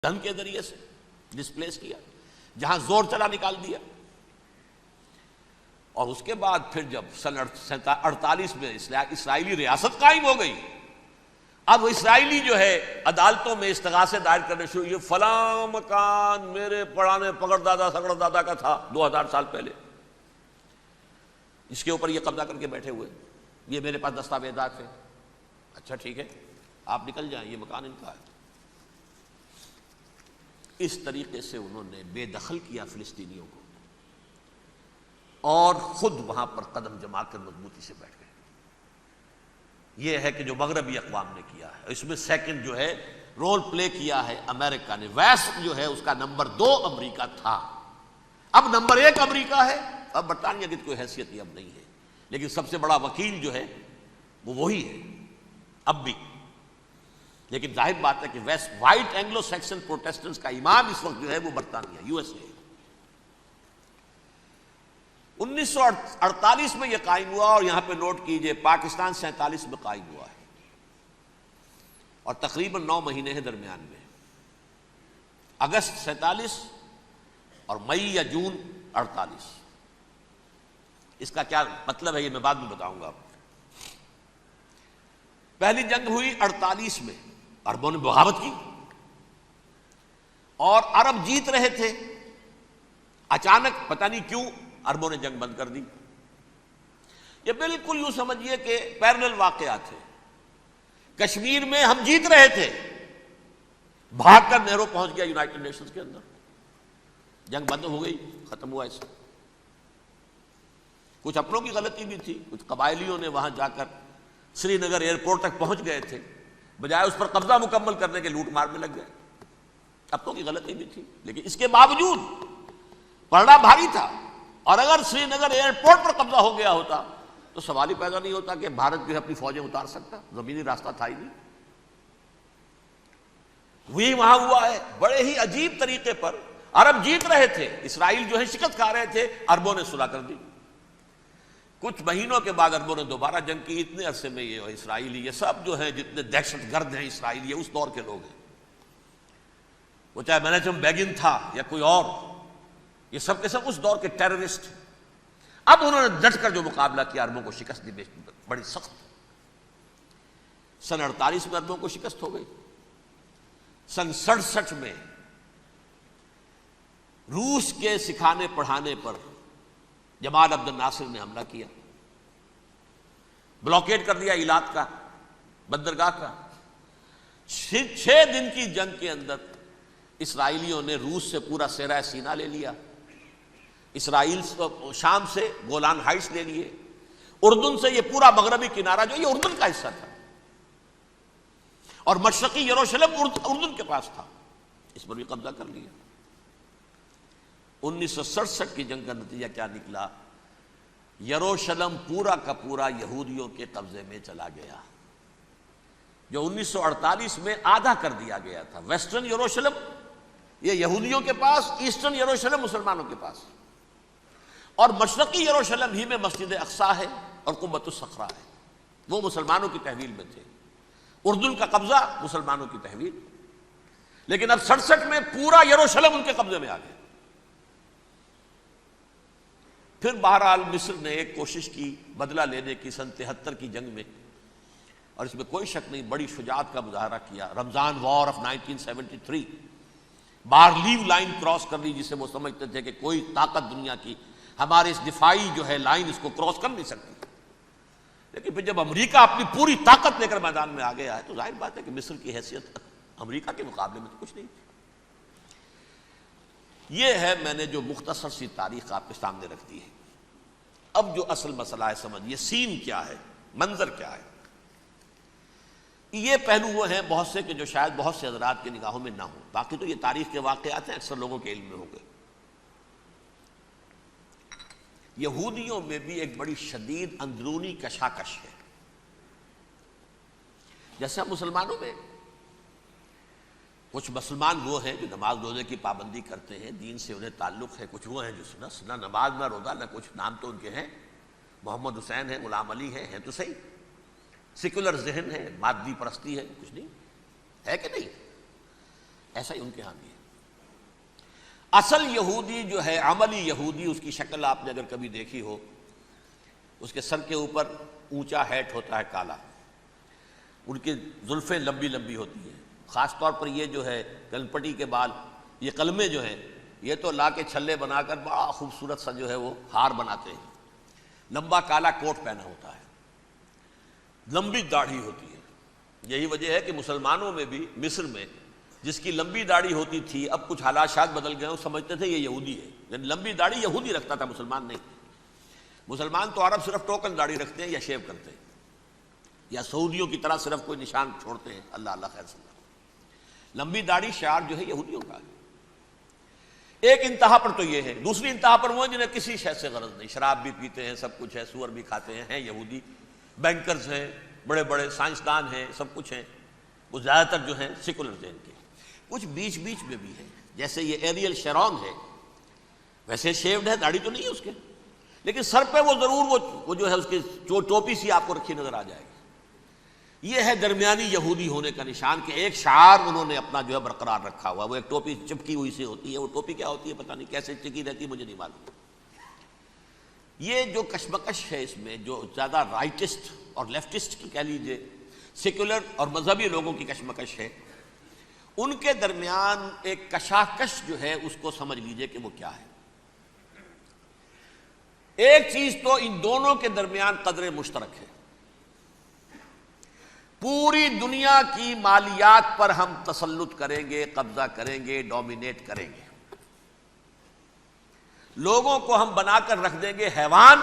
دھن کے ذریعے سے ڈسپلیس کیا، جہاں زور چلا نکال دیا. اور اس کے بعد پھر جب سن 48 میں اسرائیلی ریاست قائم ہو گئی، اب اسرائیلی جو ہے عدالتوں میں استغاثے دائر کرنے شروع، یہ فلاں مکان میرے پرانے پگڑ دادا سگڑ دادا کا تھا 2000 سال پہلے، اس کے اوپر یہ قبضہ کر کے بیٹھے ہوئے، یہ میرے پاس دستاویزات ہیں. اچھا ٹھیک ہے، آپ نکل جائیں، یہ مکان ان کا ہے. اس طریقے سے انہوں نے بے دخل کیا فلسطینیوں کو، اور خود وہاں پر قدم جما کر مضبوطی سے بیٹھ گئے. یہ ہے کہ جو مغربی اقوام نے کیا ہے. اس میں سیکنڈ جو ہے رول پلے کیا ہے امریکہ نے. ویسٹ جو ہے اس کا نمبر 2 امریکہ تھا، اب نمبر 1 امریکہ ہے. اب برطانیہ کی کوئی حیثیت ہی اب نہیں ہے، لیکن سب سے بڑا وکیل جو ہے وہ وہی ہے اب بھی. لیکن ظاہر بات ہے کہ west white Anglo Saxon Protestants کا امام اس وقت جو ہے وہ برطانیہ، یو ایس اے. 1948 میں یہ قائم ہوا، اور یہاں پہ نوٹ کیجئے پاکستان 47 میں قائم ہوا ہے، اور تقریباً 9 مہینے ہیں درمیان میں. اگست 47 اور مئی یا جون 48. اس کا کیا مطلب ہے یہ میں بعد میں بتاؤں گا آپ کو. پہلی جنگ ہوئی 48 میں، عربوں نے بغاوت کی اور عرب جیت رہے تھے. اچانک پتہ نہیں کیوں عربوں نے جنگ بند کر دی. یہ بالکل یوں سمجھیے کہ پیرلل واقعات ہیں. کشمیر میں ہم جیت رہے تھے، بھاگ کر نہرو پہنچ گیا یونائٹڈ نیشنز کے اندر، جنگ بند ہو گئی، ختم ہوا. ایسا کچھ اپنوں کی غلطی بھی تھی، کچھ قبائلیوں نے وہاں جا کر سری نگر ایئرپورٹ تک پہنچ گئے تھے، بجائے اس پر قبضہ مکمل کرنے کے لوٹ مار میں لگ گئے. اپنوں کی غلطی بھی تھی، لیکن اس کے باوجود پڑنا بھاری تھا. اور اگر سری نگر ایئرپورٹ پر قبضہ ہو گیا ہوتا تو سوال ہی پیدا نہیں ہوتا کہ بھارت جو ہے اپنی فوجیں اتار سکتا، زمینی راستہ تھا ہی نہیں. وہی وہاں ہوا ہے. بڑے ہی عجیب طریقے پر عرب جیت رہے تھے، اسرائیل جو ہے شکست کھا رہے تھے، عربوں نے صلح کر دی. کچھ مہینوں کے بعد عربوں نے دوبارہ جنگ کی. اتنے عرصے میں یہ اسرائیلی، یہ سب جو ہیں جتنے دہشت گرد ہیں اسرائیلی، یہ اس دور کے لوگ ہیں. وہ چاہے مینیجم بیگن تھا یا کوئی اور، یہ سب کے سب اس دور کے ٹیررسٹ. اب انہوں نے ڈٹ کر جو مقابلہ کیا، عربوں کو شکست دی بڑی سخت. سن 48 میں عربوں کو شکست ہو گئی. سن 67 میں روس کے سکھانے پڑھانے پر جمال عبد الناصر نے حملہ کیا، بلاکیڈ کر دیا ایلات کا، بندرگاہ کا. 6 دن کی جنگ کے اندر اسرائیلیوں نے روس سے پورا صحرائے سینا لے لیا، اسرائیل شام سے گولان ہائٹس لے لیے، اردن سے یہ پورا مغربی کنارہ جو یہ اردن کا حصہ تھا، اور مشرقی یروشلم اردن کے پاس تھا، اس پر بھی قبضہ کر لیا. 1967 کی جنگ کا نتیجہ کیا نکلا؟ یروشلم پورا کا پورا یہودیوں کے قبضے میں چلا گیا، جو 1948 میں آدھا کر دیا گیا تھا. ویسٹرن یروشلم یہ یہودیوں کے پاس، ایسٹرن یروشلم مسلمانوں کے پاس، اور مشرقی یروشلم ہی میں مسجد اقصیٰ ہے اور قبۃ الصخرہ ہے، وہ مسلمانوں کی تحویل میں تھے. اردن کا قبضہ مسلمانوں کی تحویل. لیکن اب 67 میں پورا یروشلم ان کے قبضے میں آ گیا. پھر بہرحال مصر نے ایک کوشش کی بدلہ لینے کی سن 73 کی جنگ میں، اور اس میں کوئی شک نہیں بڑی شجاعت کا مظاہرہ کیا. رمضان وار آف 1973 بارلیو لائن کراس کر لی، جسے وہ سمجھتے تھے کہ کوئی طاقت دنیا کی ہمارے اس دفاعی جو ہے لائن اس کو کراس کر نہیں سکتی. لیکن پھر جب امریکہ اپنی پوری طاقت لے کر میدان میں آ گیا ہے تو ظاہر بات ہے کہ مصر کی حیثیت امریکہ کے مقابلے میں تو کچھ نہیں تھی. یہ ہے میں نے جو مختصر سی تاریخ آپ کے سامنے رکھ دی ہے. اب جو اصل مسئلہ ہے سمجھیے، سین کیا ہے، منظر کیا ہے. یہ پہلو وہ ہیں بہت سے کہ جو شاید بہت سے حضرات کی نگاہوں میں نہ ہوں، باقی تو یہ تاریخ کے واقعات ہیں، اکثر لوگوں کے علم میں ہوں گے. یہودیوں میں بھی ایک بڑی شدید اندرونی کشاکش ہے. جیسے مسلمانوں میں کچھ مسلمان وہ ہیں جو نماز روزے کی پابندی کرتے ہیں، دین سے انہیں تعلق ہے. کچھ وہ ہیں جو نہ نماز نہ روزہ نہ کچھ، نام تو ان کے ہیں، محمد حسین ہے، غلام علی ہیں تو صحیح، سیکولر ذہن ہے، مادی پرستی ہے، کچھ نہیں ہے کہ نہیں. ایسا ہی ان کے ہاں بھی ہے۔ اصل یہودی جو ہے، عملی یہودی، اس کی شکل آپ نے اگر کبھی دیکھی ہو، اس کے سر کے اوپر اونچا ہیٹ ہوتا ہے کالا، ان کی زلفیں لمبی لمبی ہوتی ہیں، خاص طور پر یہ جو ہے گلپٹی کے بال، یہ قلمے جو ہیں یہ تو لا کے چھلے بنا کر بڑا خوبصورت سا جو ہے وہ ہار بناتے ہیں، لمبا کالا کوٹ پہنا ہوتا ہے، لمبی داڑھی ہوتی ہے۔ یہی وجہ ہے کہ مسلمانوں میں بھی مصر میں جس کی لمبی داڑھی ہوتی تھی، اب کچھ حالات بدل گئے، وہ سمجھتے تھے یہ یہودی ہے، یعنی لمبی داڑھی یہودی رکھتا تھا، مسلمان نہیں۔ مسلمان تو عرب صرف ٹوکن داڑھی رکھتے ہیں یا شیو کرتے ہیں، یا سعودیوں کی طرح صرف کوئی نشان چھوڑتے ہیں، اللہ اللہ خیر صلی اللہ۔ لمبی داڑھی شعار جو ہے یہودیوں کا ہے۔ ایک انتہا پر تو یہ ہے، دوسری انتہا پر وہ ہیں جنہیں کسی شے سے غرض نہیں، شراب بھی پیتے ہیں، سب کچھ ہے، سور بھی کھاتے ہیں یہودی، بینکرز ہیں، بڑے بڑے سائنسدان ہیں، سب کچھ ہیں، وہ زیادہ تر جو ہیں سیکولر ذہن کے۔ کچھ بیچ بیچ میں بھی ہے، جیسے یہ ایریل شیرون ہے، ویسے شیوڈ ہے، داڑھی تو نہیں ہے اس کے، لیکن سر پہ وہ ضرور وہ جو ہے اس کی ٹوپی سی آپ کو رکھی نظر آ جائے گی۔ یہ ہے درمیانی یہودی ہونے کا نشان، کہ ایک شعار انہوں نے اپنا جو ہے برقرار رکھا ہوا، وہ ایک ٹوپی چپکی ہوئی سے ہوتی ہے، وہ ٹوپی کیا ہوتی ہے پتہ نہیں، کیسے چکی رہتی ہے مجھے نہیں معلوم۔ یہ جو کشمکش ہے اس میں، جو زیادہ رائٹسٹ اور لیفٹسٹ کی کہہ لیجیے، سیکولر اور مذہبی لوگوں کی کشمکش ہے، ان کے درمیان ایک کشاکش جو ہے اس کو سمجھ لیجیے کہ وہ کیا ہے۔ ایک چیز تو ان دونوں کے درمیان قدر مشترک ہے، پوری دنیا کی مالیات پر ہم تسلط کریں گے، قبضہ کریں گے، ڈومینیٹ کریں گے، لوگوں کو ہم بنا کر رکھ دیں گے حیوان،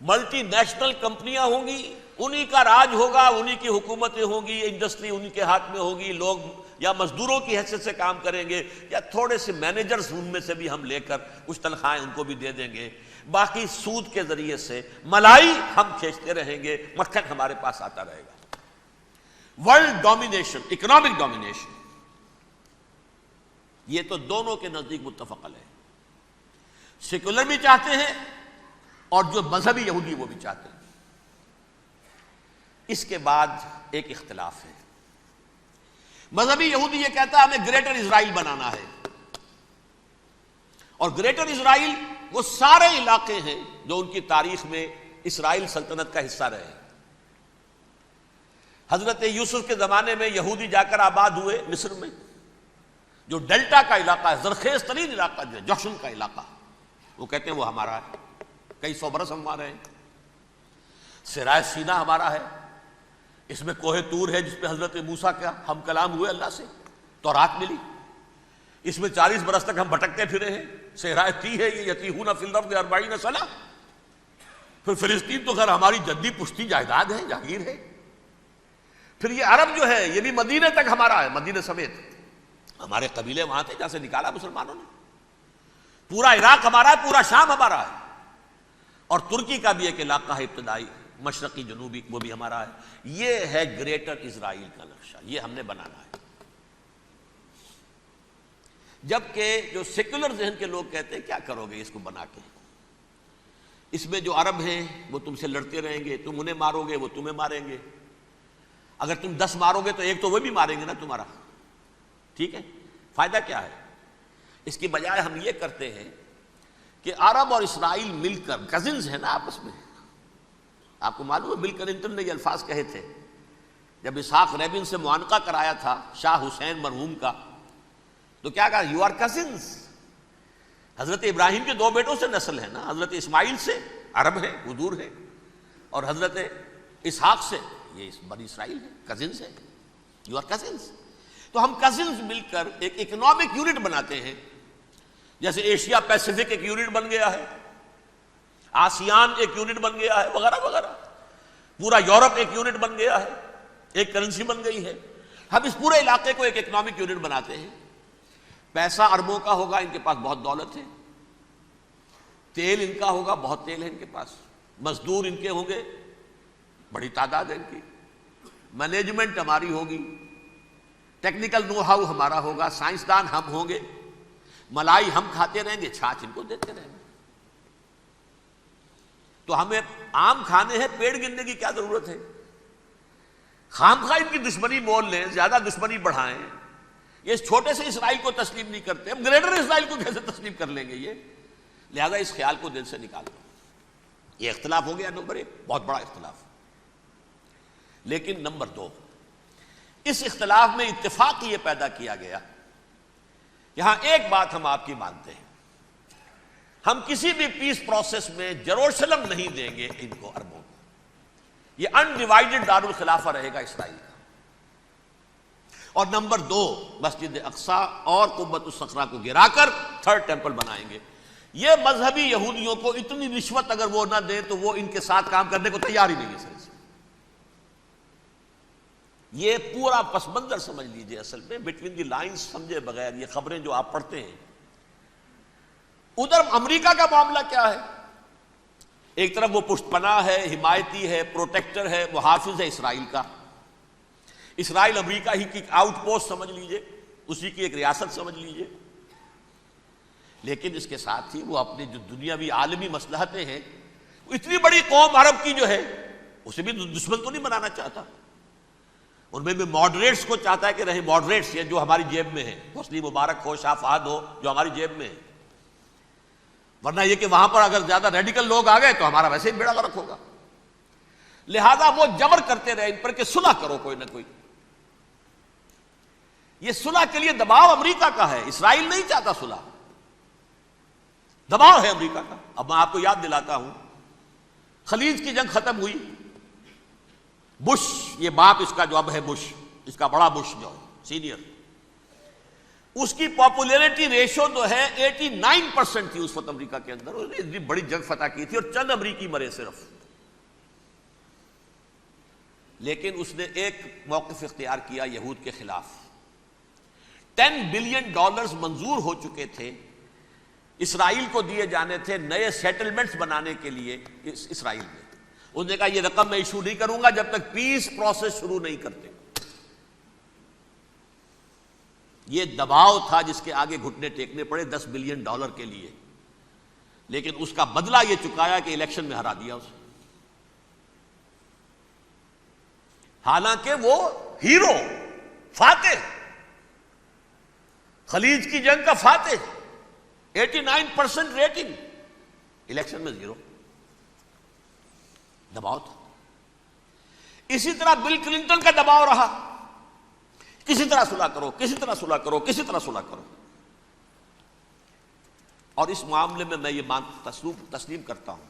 ملٹی نیشنل کمپنیاں ہوں گی، انہی کا راج ہوگا، انہی کی حکومتیں ہوں گی، انڈسٹری انہی کے ہاتھ میں ہوگی، لوگ یا مزدوروں کی حیثیت سے کام کریں گے، یا تھوڑے سے مینیجرز ان میں سے بھی ہم لے کر کچھ تنخواہیں ان کو بھی دے دیں گے، باقی سود کے ذریعے سے ملائی ہم کھینچتے رہیں گے، مکھن ہمارے پاس آتا رہے گا۔ ورلڈ ڈومینیشن، اکنامک ڈومینیشن، یہ تو دونوں کے نزدیک متفق ہے، سیکولر بھی چاہتے ہیں اور جو مذہبی یہودی وہ بھی چاہتے ہیں۔ اس کے بعد ایک اختلاف ہے، مذہبی یہودی یہ کہتا ہے ہمیں گریٹر اسرائیل بنانا ہے، اور گریٹر اسرائیل وہ سارے علاقے ہیں جو ان کی تاریخ میں اسرائیل سلطنت کا حصہ رہے ہیں۔ حضرت یوسف کے زمانے میں یہودی جا کر آباد ہوئے مصر میں، جو ڈیلٹا کا علاقہ ہے، زرخیز ترین علاقہ جو ہے، جوشن کا علاقہ، وہ کہتے ہیں وہ ہمارا ہے، کئی سو برس ہم ہمارے ہیں۔ صحرائے سینا ہمارا ہے، اس میں کوہ طور ہے جس پہ حضرت موسیٰ کا ہم کلام ہوئے اللہ سے، تورات ملی، اس میں 40 برس تک ہم بھٹکتے پھرے ہیں۔ صحرائے تی ہے یہ یتیہون فی الارض 40 سنہ۔ پھر فلسطین تو خیر ہماری جدی پشتی جائیداد ہے، جاگیر ہے۔ پھر یہ عرب جو ہے یہ بھی مدینے تک ہمارا ہے، مدینے سمیت ہمارے قبیلے وہاں تھے جہاں سے نکالا مسلمانوں نے، پورا عراق ہمارا ہے، پورا شام ہمارا ہے، اور ترکی کا بھی ایک علاقہ ہے ابتدائی مشرقی جنوبی، وہ بھی ہمارا ہے۔ یہ ہے گریٹر اسرائیل کا نقشہ، یہ ہم نے بنانا ہے۔ جبکہ جو سیکولر ذہن کے لوگ کہتے ہیں کیا کرو گے اس کو بنا کے، اس میں جو عرب ہیں وہ تم سے لڑتے رہیں گے، تم انہیں مارو گے وہ تمہیں ماریں گے، اگر تم 10 مارو گے تو ایک تو وہ بھی ماریں گے نا تمہارا، ٹھیک ہے، فائدہ کیا ہے؟ اس کی بجائے ہم یہ کرتے ہیں کہ عرب اور اسرائیل مل کر، کزنز ہیں نا آپس میں، آپ کو معلوم ہے بل کلنٹن نے یہ الفاظ کہے تھے جب اسحاق ریبن سے معانقہ کرایا تھا شاہ حسین مرحوم کا، تو کیا کہا؟ You are cousins. حضرت ابراہیم کے 2 بیٹوں سے نسل ہے نا، حضرت اسماعیل سے عرب ہے، حضور ہے، اور حضرت اسحاق سے یہ بنی اسرائیل ہے، کزنز ہے، یو آر کزنز۔ تو ہم کزنز مل کر ایک اکنامک یونٹ بناتے ہیں، جیسے ایشیا پیسیفک ایک یونٹ بن گیا ہے، آسیان ایک یونٹ بن گیا ہے، وغیرہ وغیرہ، پورا یورپ ایک یونٹ بن گیا ہے، ایک کرنسی بن گئی ہے۔ ہم اس پورے علاقے کو ایک اکنامک یونٹ بناتے ہیں، پیسہ اربوں کا ہوگا، ان کے پاس بہت دولت ہے، تیل ان کا ہوگا، بہت تیل ہے ان کے پاس، مزدور ان کے ہوں گے، بڑی تعداد ہے ان کی، مینجمنٹ ہماری ہوگی، ٹیکنیکل نو ہاؤ ہمارا ہوگا، سائنسدان ہم ہوں گے، ملائی ہم کھاتے رہیں گے، چھاچھ ان کو دیتے رہیں گے۔ تو ہمیں آم کھانے ہیں، پیڑ گننے کی کیا ضرورت ہے؟ خام خواہ ان کی دشمنی مول لیں، زیادہ دشمنی بڑھائیں، یہ اس چھوٹے سے اسرائیل کو تسلیم نہیں کرتے، ہم گریٹر اسرائیل کو کیسے تسلیم کر لیں گے یہ؟ لہذا اس خیال کو دل سے نکال دو. یہ اختلاف ہو گیا نمبر 1، بہت بڑا اختلاف. لیکن نمبر 2، اس اختلاف میں اتفاق یہ پیدا کیا گیا، یہاں ایک بات ہم آپ کی مانتے ہیں، ہم کسی بھی پیس پروسیس میں یروشلم نہیں دیں گے ان کو، عربوں کو. یہ انڈیوائیڈڈ دارالخلافہ رہے گا اسرائیل کا. اور نمبر 2، مسجد اقصی اور قبۃ الصخرہ کو گرا کر تھرڈ ٹیمپل بنائیں گے. یہ مذہبی یہودیوں کو اتنی رشوت اگر وہ نہ دیں تو وہ ان کے ساتھ کام کرنے کو تیار ہی نہیں ہے. سر یہ پورا پس منظر سمجھ لیجئے. اصل میں بٹوین دی لائنز سمجھے بغیر یہ خبریں جو آپ پڑھتے ہیں، ادھر امریکہ کا معاملہ کیا ہے؟ ایک طرف وہ پشت پناہ ہے، حمایتی ہے، پروٹیکٹر ہے، محافظ ہے اسرائیل کا. اسرائیل امریکہ ہی کی آؤٹ پوسٹ سمجھ لیجئے، اسی کی ایک ریاست سمجھ لیجئے. لیکن اس کے ساتھ ہی وہ اپنے جو دنیاوی عالمی مصلحتیں ہیں، اتنی بڑی قوم عرب کی جو ہے اسے بھی دشمن تو نہیں بنانا چاہتا. ان میں بھی ماڈریٹس کو چاہتا ہے کہ رہے ماڈریٹس، یہ جو ہماری جیب میں ہیں، حسنی مبارک ہو، شاہ فہد ہو، جو ہماری جیب میں ہے. ورنہ یہ کہ وہاں پر اگر زیادہ ریڈیکل لوگ آ گئے تو ہمارا ویسے ہی بیڑا غرق ہوگا. لہذا وہ جبر کرتے رہے ان پر کہ صلح کرو کوئی نہ کوئی. یہ صلح کے لیے دباؤ امریکہ کا ہے، اسرائیل نہیں چاہتا صلح، دباؤ ہے امریکہ کا. اب میں آپ کو یاد دلاتا ہوں، خلیج کی جنگ ختم ہوئی، بش، یہ باپ اس کا جو اب ہے بش، اس کا بڑا بش جو ہے سینئر، اس کی پاپولیرٹی ریشو تو ہے 89% تھی اس وقت امریکہ کے اندر. اس نے اتنی بڑی جنگ فتح کی تھی اور چند امریکی مرے صرف. لیکن اس نے ایک موقف اختیار کیا یہود کے خلاف. $10 بلین منظور ہو چکے تھے، اسرائیل کو دیے جانے تھے نئے سیٹلمنٹس بنانے کے لیے اسرائیل میں. انہوں نے کہا یہ رقم میں ایشو نہیں کروں گا جب تک پیس پروسیس شروع نہیں کرتے. یہ دباؤ تھا جس کے آگے گھٹنے ٹیکنے پڑے $10 بلین کے لیے. لیکن اس کا بدلہ یہ چکایا کہ الیکشن میں ہرا دیا اسے. حالانکہ وہ ہیرو، فاتح، خلیج کی جنگ کا فاتح، 89% ریٹنگ، الیکشن میں 0. دباؤ تھا. اسی طرح بل کلنٹن کا دباؤ رہا، کسی طرح صلح کرو، کسی طرح صلح کرو، کسی طرح صلح کرو. اور اس معاملے میں میں یہ تسلیم کرتا ہوں،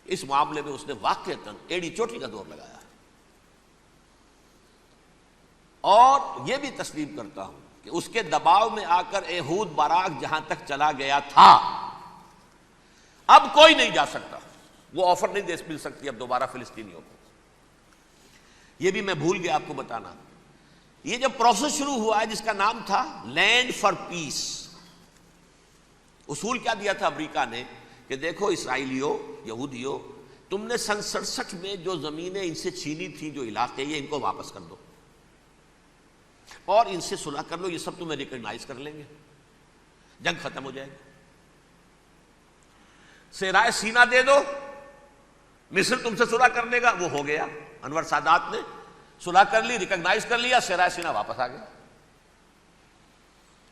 اس معاملے میں اس نے واقعتاً ایڑی چوٹی کا دور لگایا. اور یہ بھی تسلیم کرتا ہوں کہ اس کے دباؤ میں آ کر ایہود باراک جہاں تک چلا گیا تھا، اب کوئی نہیں جا سکتا. وہ آفر نہیں دے مل سکتی اب دوبارہ فلسطینیوں کو. یہ بھی میں بھول گیا آپ کو بتانا. یہ جب پروسیس شروع ہوا ہے جس کا نام تھا لینڈ فار پیس، اصول کیا دیا تھا امریکہ نے کہ دیکھو اسرائیلیوں، یہودیوں، تم نے سن 67 میں جو زمینیں ان سے چھینی تھی، جو علاقے، یہ ان کو واپس کر دو اور ان سے صلح کر لو، یہ سب تمہیں ریکگنائز کر لیں گے، جنگ ختم ہو جائے گی. صحرائے سینا دے دو، مصر تم سے صلح کر لے گا. وہ ہو گیا، انور سادات نے صلح کر لی، ریکگنائز کر لیا، صحرائے سینا واپس آ گیا.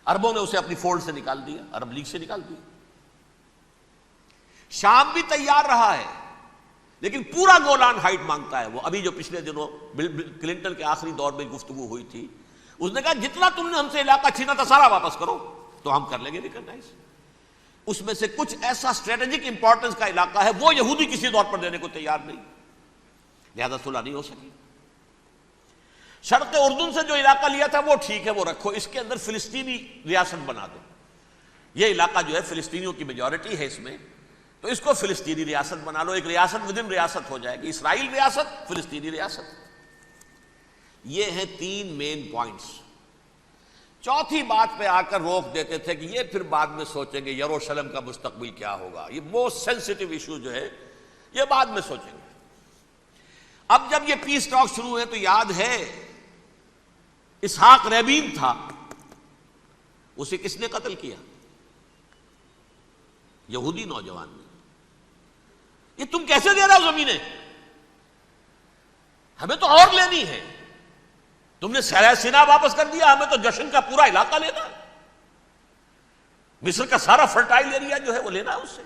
عربوں نے اسے اپنی فولڈ سے نکال دیا، عرب لیگ سے نکال دیا. شام بھی تیار رہا ہے لیکن پورا گولان ہائٹ مانگتا ہے وہ. ابھی جو پچھلے دنوں بل کلنٹن کے آخری دور میں گفتگو ہوئی تھی، اس نے کہا جتنا تم نے ہم سے علاقہ چھینا تھا سارا واپس کرو تو ہم کر لیں گے ریکگنائز. اس میں سے کچھ ایسا اسٹریٹجک امپورٹنس کا علاقہ ہے وہ یہودی کسی دور پر دینے کو تیار نہیں، لہذا صلح نہیں ہو سکی. شرق اردن سے جو علاقہ لیا تھا وہ ٹھیک ہے، وہ رکھو، اس کے اندر فلسطینی ریاست بنا دو. یہ علاقہ جو ہے فلسطینیوں کی میجورٹی ہے اس میں، تو اس کو فلسطینی ریاست بنا لو. ایک ریاست ودن ریاست ہو جائے گی، اسرائیل ریاست، فلسطینی ریاست. یہ ہیں 3 مین پوائنٹس. چوتھی بات پہ آ کر روک دیتے تھے کہ یہ پھر بعد میں سوچیں گے یروشلم کا مستقبل کیا ہوگا، یہ موسٹ سینسٹیو ایشو جو ہے یہ بعد میں سوچیں گے. اب جب یہ پیس ٹاک شروع ہوئے تو یاد ہے اسحاق ریبین تھا، اسے کس نے قتل کیا؟ یہودی نوجوان نے. یہ تم کیسے دے رہے ہو زمینیں؟ ہمیں تو اور لینی ہے. تم نے سیرا سینا واپس کر دیا، ہمیں تو جشن کا پورا علاقہ لینا ہے، مصر کا سارا فرٹائل ایریا جو ہے وہ لینا ہے اس سے۔